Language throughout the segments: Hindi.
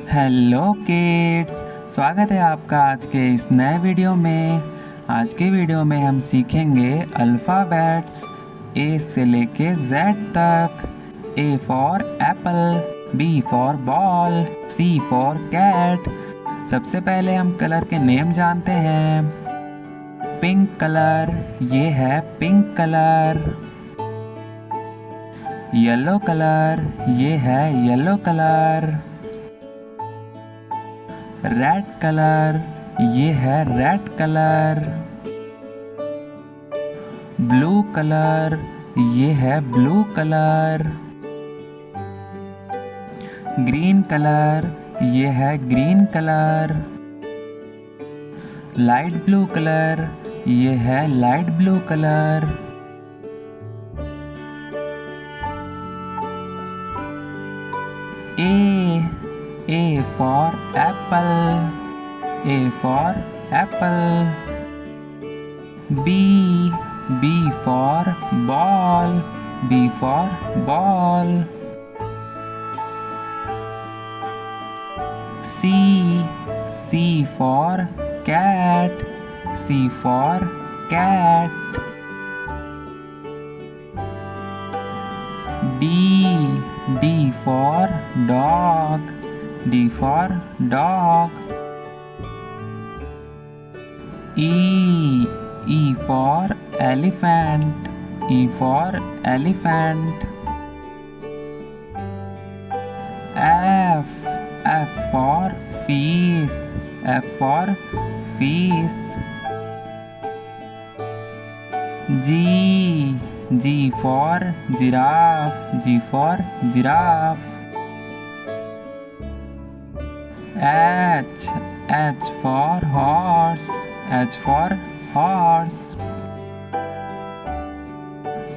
हेलो किड्स, स्वागत है आपका आज के इस नए वीडियो में। आज के वीडियो में हम सीखेंगे अल्फ़ाबेट्स ए से लेके जेड तक। A for apple, B for ball, C for cat. सबसे पहले हम कलर के नेम जानते हैं। पिंक कलर, ये है पिंक कलर। येलो कलर, ये है येलो कलर। रेड कलर, ये है रेड कलर। ब्लू कलर, ये है ब्लू कलर। ग्रीन कलर, ये है green colour. Light blue colour, ये है light blue colour. A for apple, A for apple. B for ball, B for ball. C for cat, C for cat. D for dog, D for dog. E for elephant, E for elephant. F for fish, F for fish. G for giraffe, G for giraffe. H for horse, H for horse.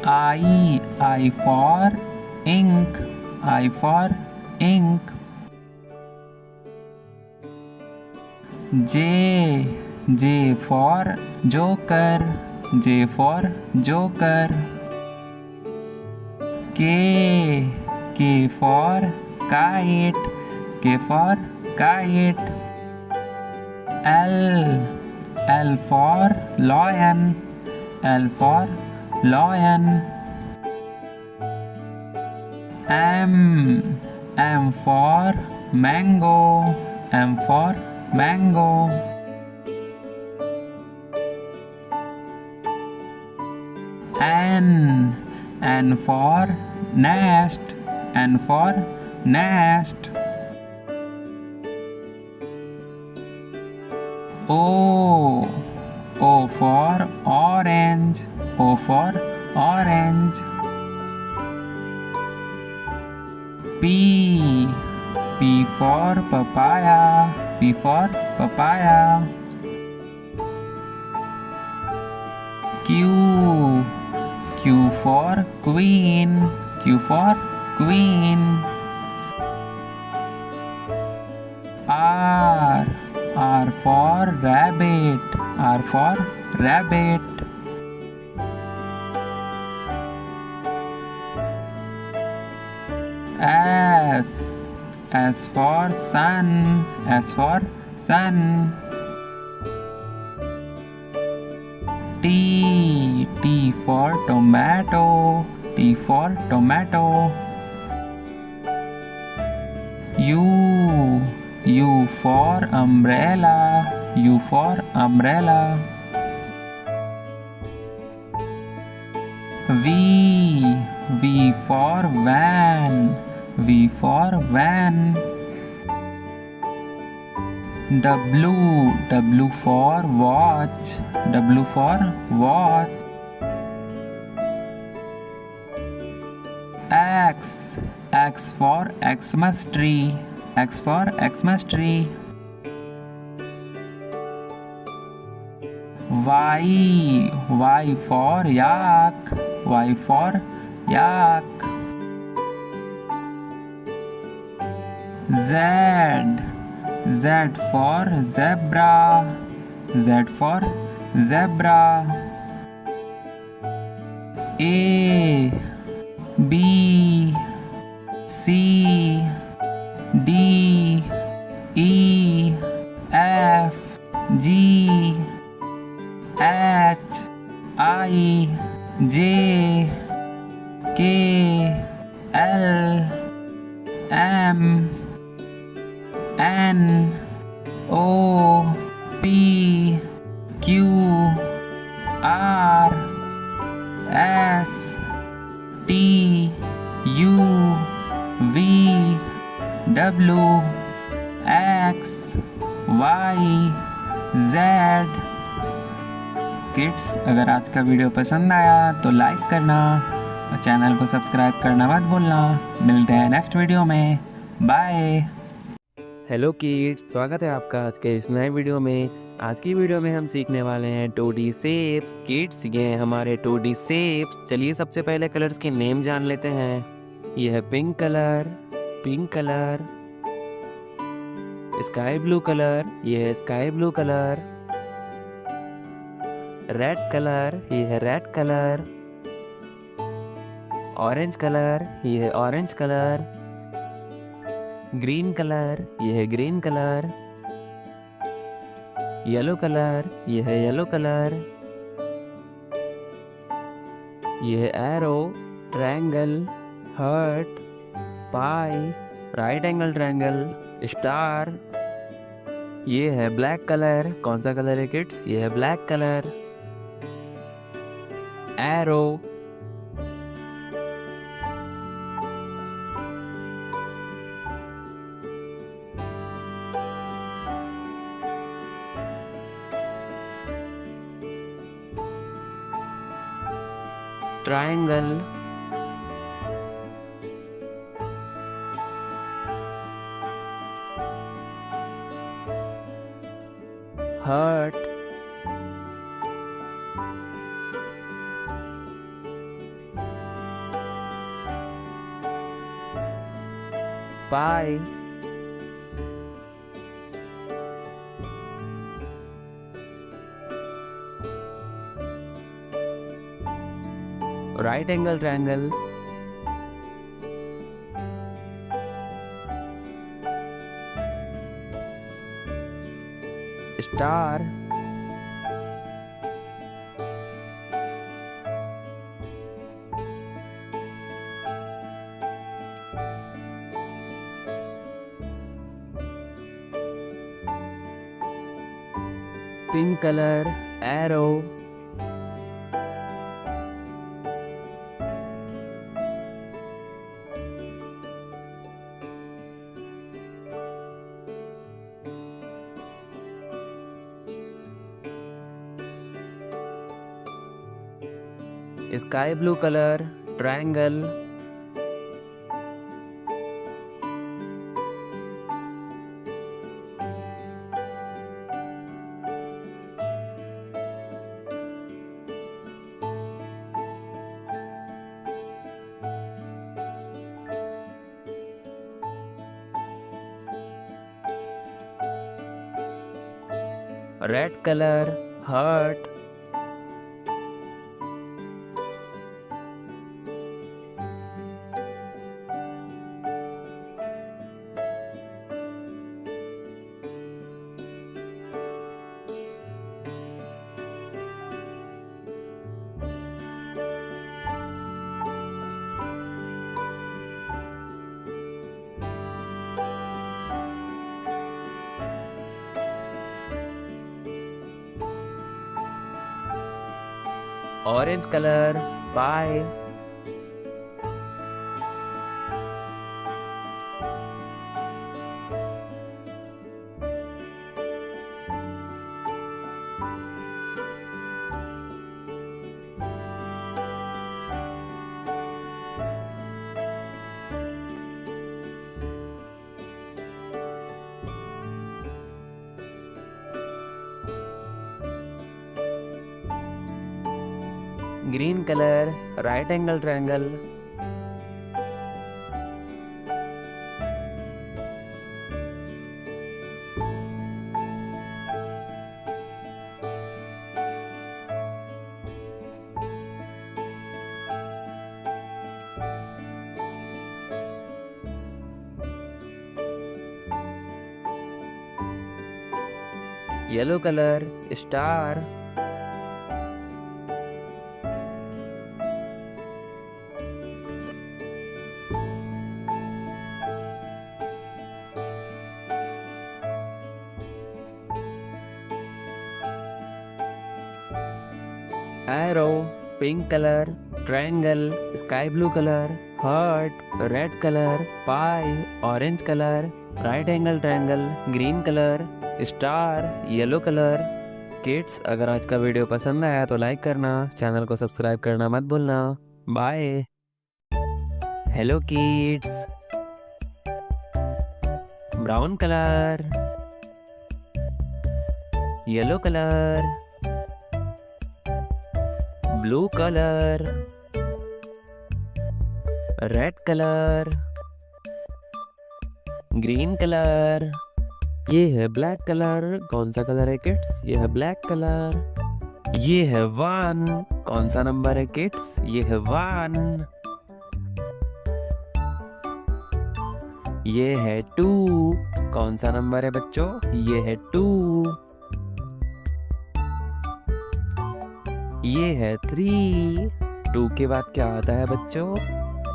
I for ink, I for ink. J for joker, J for joker. K for kite, K for kite. L for lion, L for lion. M for mango, M for mango. N for nest, N for nest. O for orange, O for orange. P for papaya, P for papaya. Q for queen, Q for queen. R for rabbit, R for rabbit. S for sun, S for sun. T for tomato, T for tomato. U for umbrella, U for umbrella. V for van, V for van. W for watch, W for watch. X for Xmas tree, X for Xmas tree. Y for yak, Y for yak. Z for zebra, Z for zebra. A B C D E F G H I J K L M N O P Q R S T U V W X Y Z। Kids, अगर आज का वीडियो पसंद आया तो लाइक करना और चैनल को सब्सक्राइब करना मत भूलना। मिलते हैं नेक्स्ट वीडियो में। बाय। हेलो किड्स, स्वागत है आपका आज के इस नए वीडियो में। आज की वीडियो में हम सीखने वाले हैं 2D शेप्स। किड्स, ये हैं हमारे 2D शेप्स। चलिए सबसे पहले कलर्स के नेम जान लेते हैं। ये है pink colour, sky blue colour, ये है sky blue colour, red colour, ये है रेड कलर, ऑरेंज कलर, ये है ऑरेंज कलर, ग्रीन कलर, ये है ग्रीन कलर, येलो कलर, ये है येलो कलर, ये है arrow, triangle, heart, pie, right angle triangle, star. ये है ब्लैक कलर। कौन सा कलर है किड्स? ये है black colour. Arrow, triangle, heart, pie, right angle triangle, star, pink colour, arrow, sky blue colour, triangle, red colour, heart, orange colour, pie, green colour, right angle triangle, yellow colour, star. Arrow, pink colour, triangle, sky blue colour, heart, red colour, pie, orange colour, right angle triangle, green colour, star, yellow colour. Kids, अगर आज का वीडियो पसंद आया तो लाइक करना, चैनल को सब्सक्राइब करना मत भूलना। Bye. Hello kids. Brown colour, yellow colour, blue colour, red colour, green colour. ये है ब्लैक कलर। कौन सा कलर है किड्स? ये है ब्लैक कलर। ये है 1। कौन सा नंबर है किड्स? ये है 1। ये है 2। कौन सा नंबर है बच्चों? ये है 2। ये है 3। 2 के बाद क्या आता है बच्चों?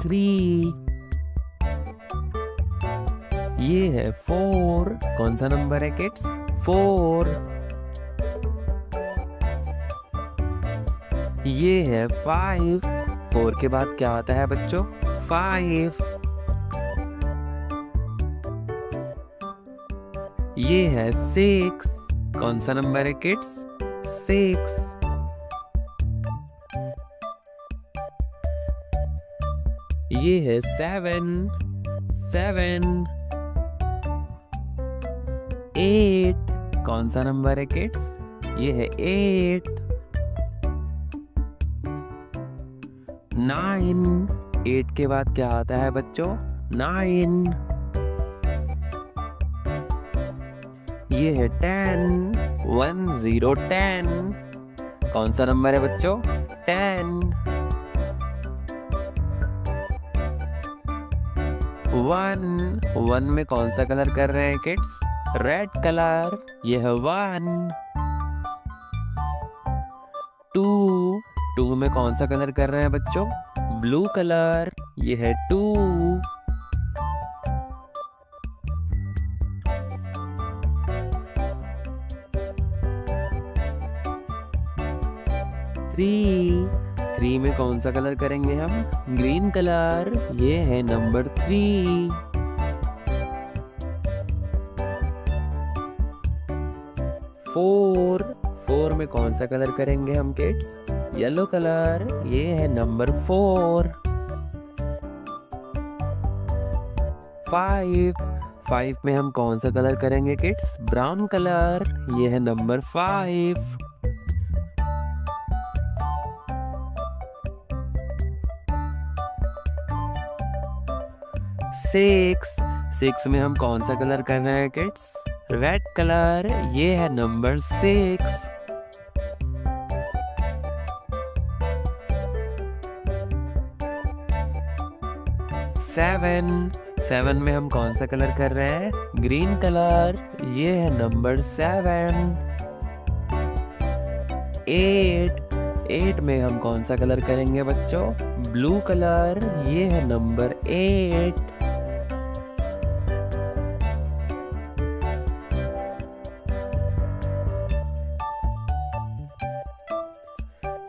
3। ये है 4। कौन सा नंबर है किड्स? 4। ये है 5। 4 के बाद क्या आता है बच्चों? 5। ये है 6। कौन सा नंबर है किड्स? 6। ये है 7। 7। 8। कौन सा नंबर है किड्स? ये है 8। 9। 8 के बाद क्या आता है बच्चों? 9। ये है 10। 1 0 10। कौन सा नंबर है बच्चों? 10। 1 में कौन सा कलर कर रहे हैं किड्स? Red colour. ये है 1। 2 में कौन सा कलर कर रहे हैं बच्चों? Blue colour. ये है 2। 3 में कौन सा कलर करेंगे हम? Green colour. ये है नंबर 3। 4 में कौन सा कलर करेंगे हम किड्स? Yellow colour. ये है नंबर 4। 5 में हम कौन सा कलर करेंगे किड्स? Brown colour. ये है नंबर 5। 6 में हम कौन सा कलर कर रहे हैं किड्स? Red colour. ये है नंबर 6। 7 में हम कौन सा कलर कर रहे हैं? Green colour. ये है नंबर 7। 8 में हम कौन सा कलर करेंगे बच्चों? Blue colour. ये है नंबर 8।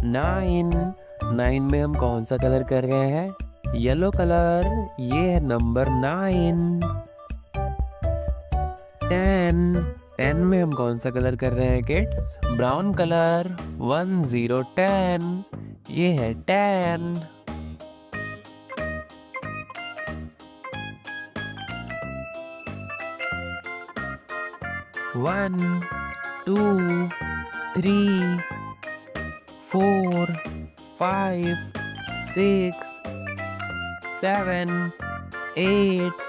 9 में हम कौन सा कलर कर रहे हैं? Yellow colour. ये है नंबर 9। 10 में हम कौन सा कलर कर रहे हैं किड्स? Brown colour. 1 0 10। ये है 10। 1 2 3 4 5 6 7 8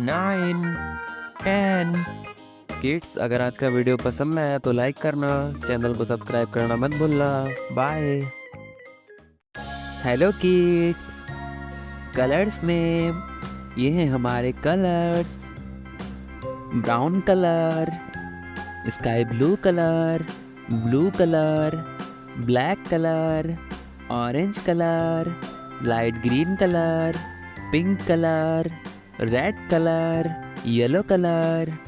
9 10। किड्स, अगर आज का वीडियो पसंद आया तो लाइक करना, चैनल को सब्सक्राइब करना मत भूलना। Bye. Hello kids, colours name. ये हैं हमारे colours. Brown colour, sky blue colour, blue colour, black colour, orange colour, light green colour, pink colour, red colour, yellow colour.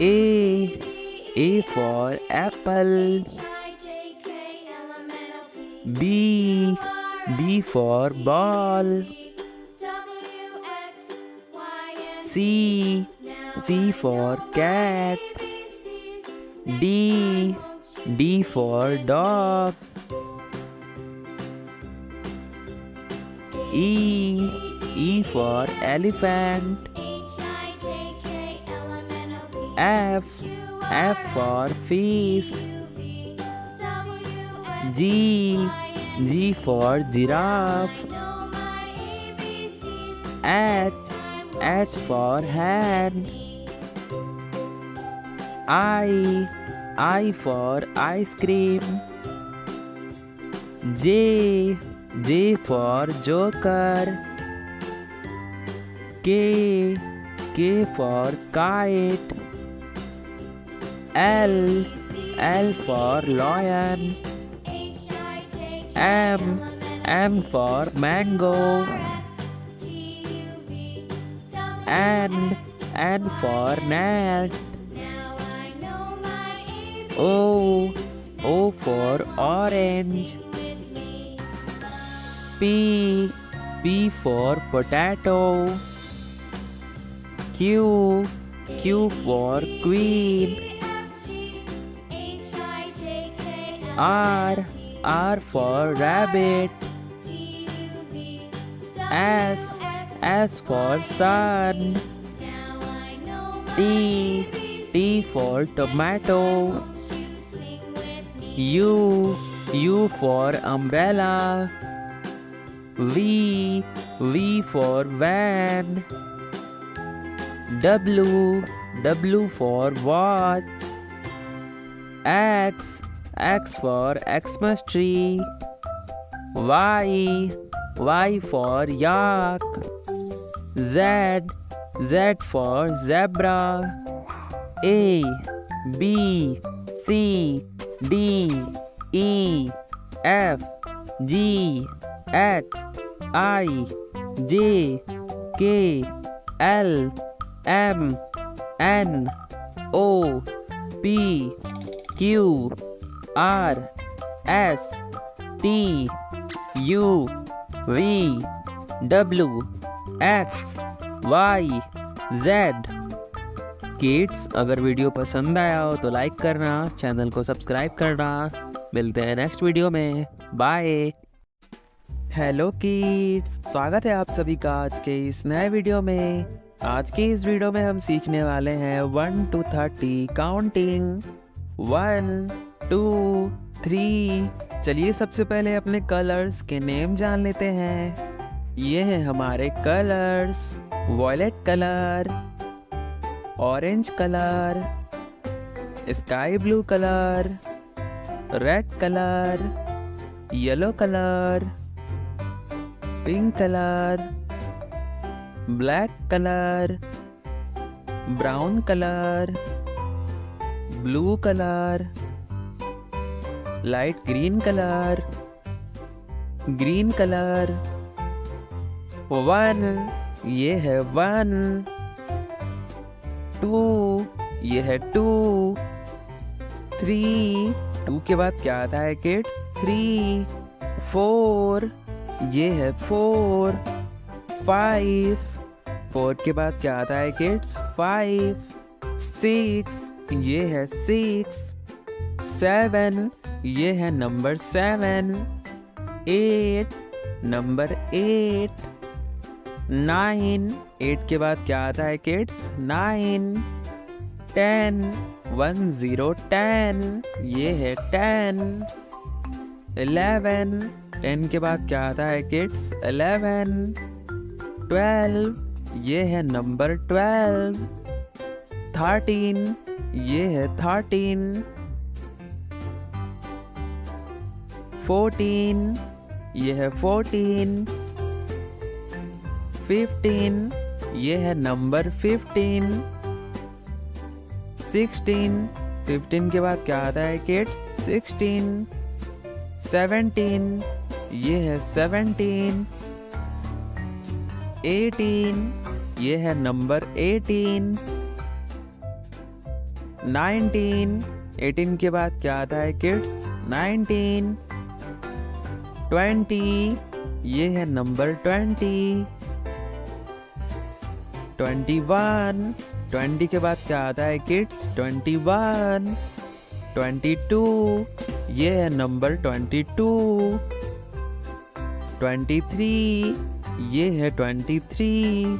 A for apple. B for ball. C for cat. D for dog. E for elephant. F for fish. G for giraffe. H for hand. I for ice cream. J for joker. K for kite. L for lion. M for mango. N for nest. O for orange. P for potato. Q for queen. R for rabbit. S for sun. T for tomato. U for umbrella. V for van. W for watch. X for Xmas tree. Y for yak. Z for zebra. A B C D E F G H I J K L M N O P Q R S T U V W X Y Z। Kids, अगर वीडियो पसंद आया हो तो लाइक करना, चैनल को सब्सक्राइब करना। मिलते हैं नेक्स्ट वीडियो में। बाय। हेलो किड्स, स्वागत है आप सभी का आज के इस नए वीडियो में। आज के इस वीडियो में हम सीखने वाले हैं 1 to 30 काउंटिंग। 1 2 3। चलिए सबसे पहले अपने कलर्स के नेम जान लेते हैं। ये हैं हमारे colours: violet colour, orange colour, sky blue colour, red colour, yellow colour, pink colour, black colour, brown colour, blue colour, light green colour, green colour. 1 ये है 1। 2 ये है 2। 3 2 के बाद क्या आता है किड्स? 3। 4 ये है 4। 5 4 के बाद क्या आता है किड्स? 5। 6 ये है 6। 7 ये है नंबर 7। 8 नंबर 8। 9 8 के बाद क्या आता है किड्स? 9। 10 1 0 10 ये है 10। 11 10 के बाद क्या आता है किड्स? 11। 12 ये है नंबर 12। 13 ये है 13। 14 ये है 14। 15 ये है नंबर 15। 16, 15 के बाद क्या आता है किड्स? 16, 17, ये है 17, 18, ये है नंबर 18, 19, 18 के बाद क्या आता है किड्स? 19, 20, ये है नंबर 20, 21, 20 के बाद क्या आता है किड्स? 21, 22, ये है नंबर 22, 23, ये है 23,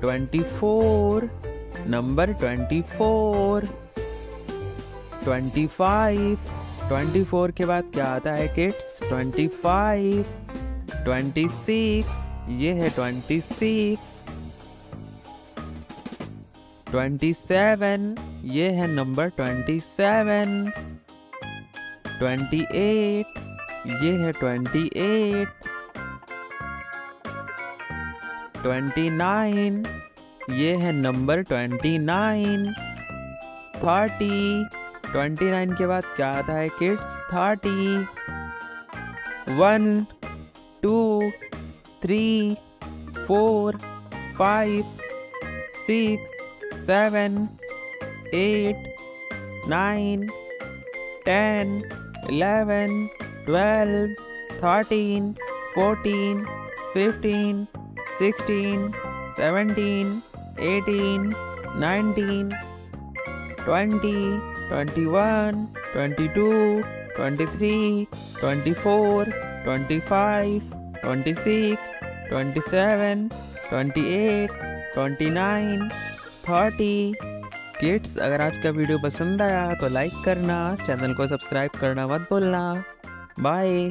24, नंबर 24, 25, 24 के बाद क्या आता है किड्स? 25, 26, ये है 26, 27, ये है नंबर 27, 28, ये है 28, 29, ये है नंबर 29, 30, 29 के बाद क्या आता है किड्स? 30, 1, 2, 3, 4, 5, 6, 7, 8, 9, 10, 11, 12, 13, 14, 15, 16, 17, 18, 19, 20, 21, 22, 23, 24, 25, 26, 27, 28, 29, 30। किड्स, अगर आज का वीडियो पसंद आया तो लाइक करना, चैनल को सब्सक्राइब करना मत भूलना। बाय।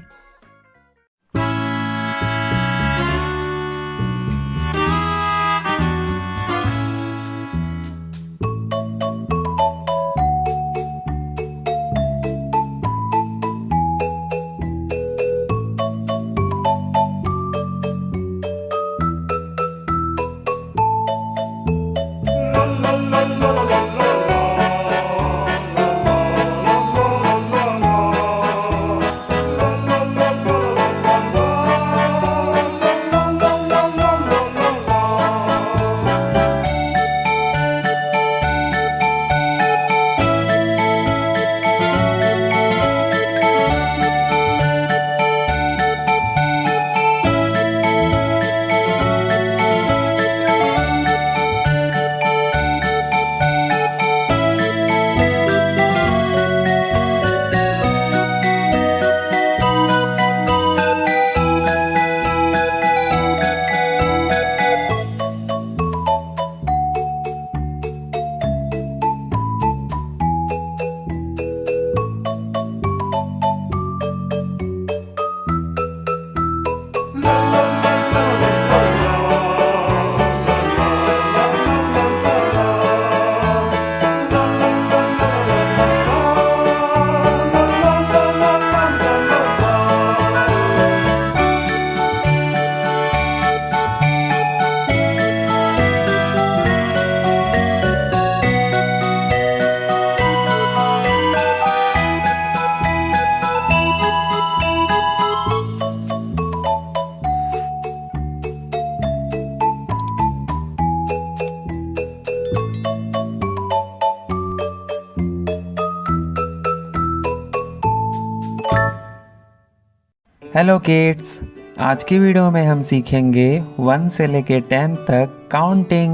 हेलो किड्स, आज की वीडियो में हम सीखेंगे 1 से लेके 10 तक काउंटिंग।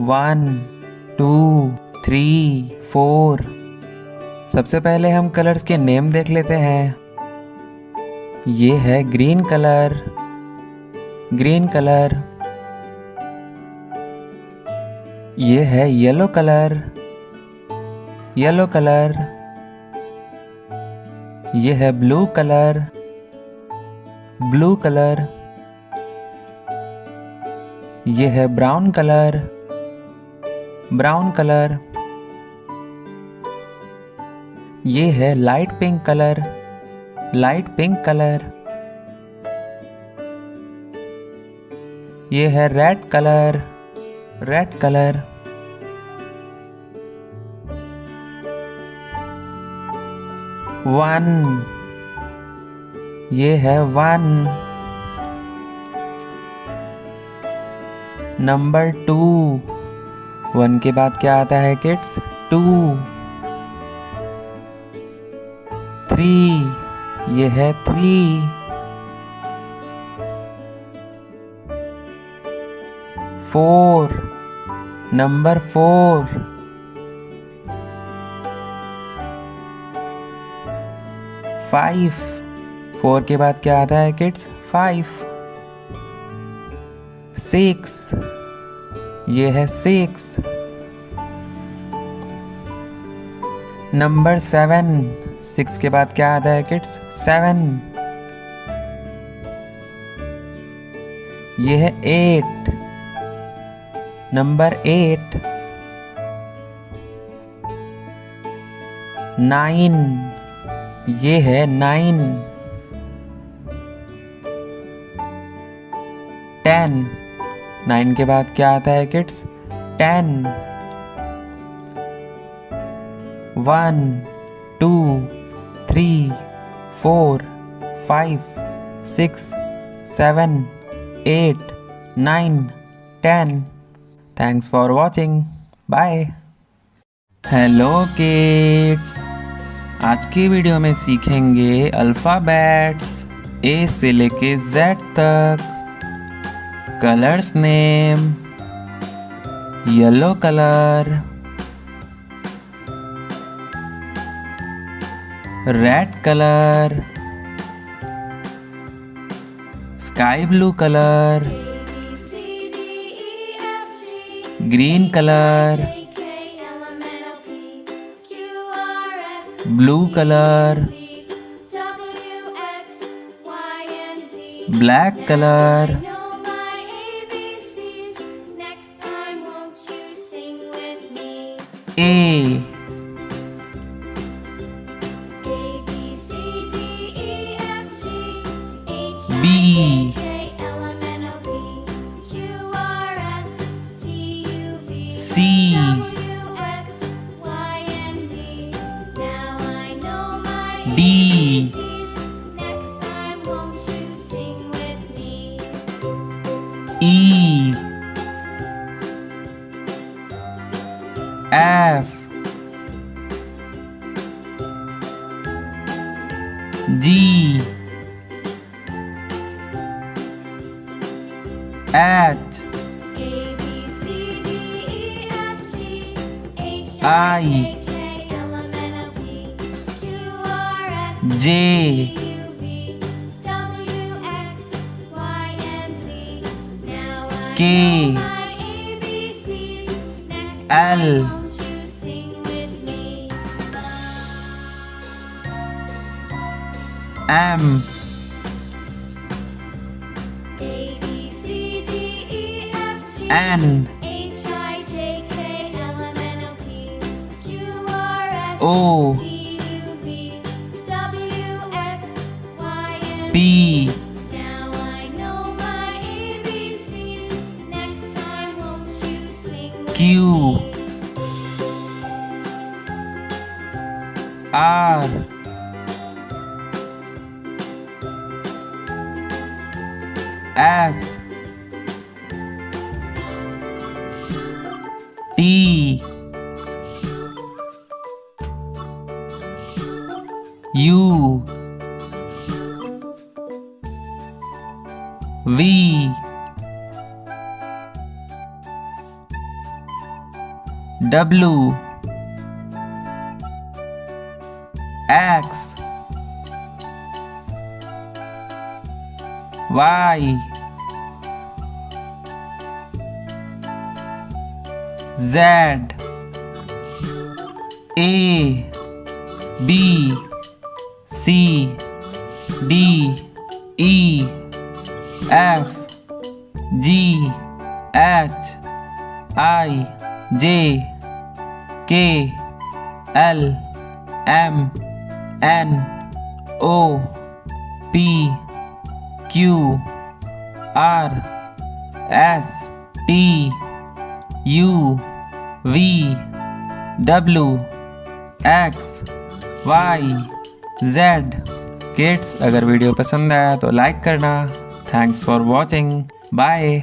1, 2, 3, 4। सबसे पहले हम कलर्स के नेम देख लेते हैं। ये है ग्रीन कलर, ग्रीन कलर। ये है येलो कलर, येलो कलर। ये है ब्लू कलर, ब्लू कलर। ये है ब्राउन कलर, ब्राउन कलर। ये है light pink colour, light pink colour. ये है रेड कलर, रेड कलर। 1, ये है 1। नंबर 2, 1 के बाद क्या आता है किड्स? 2। 3, ये है 3। 4, नंबर 4। 5, 4 के बाद क्या आता है किड्स? 5। 6, ये है 6। नंबर 7, 6 के बाद क्या आता है किड्स? 7। ये है 8, नंबर 8। 9, ये है 9। 10, 9 के बाद क्या आता है kids? 10। 1, 2, 3, 4, 5, 6, 7, 8, 9, 10. Thanks for watching. Bye. Hello kids, आज की वीडियो में सीखेंगे अल्फ़ाबेट्स ए से लेके जेड तक। Colours name: yellow colour, red colour, sky blue colour, green colour, blue colour, black colour, A, B, C, D, E, F, G, H, I, J, K, L, M, N, O, P, Q, R, S, T, U, V, W, X, Y, Z, A, B, C, D, E, F, G, H, I, J, K, L, M, N, O, P, Q, R, S, T, U, V, W, X, Y, Z। Kids, अगर वीडियो पसंद आया तो लाइक करना। Thanks for watching. बाय।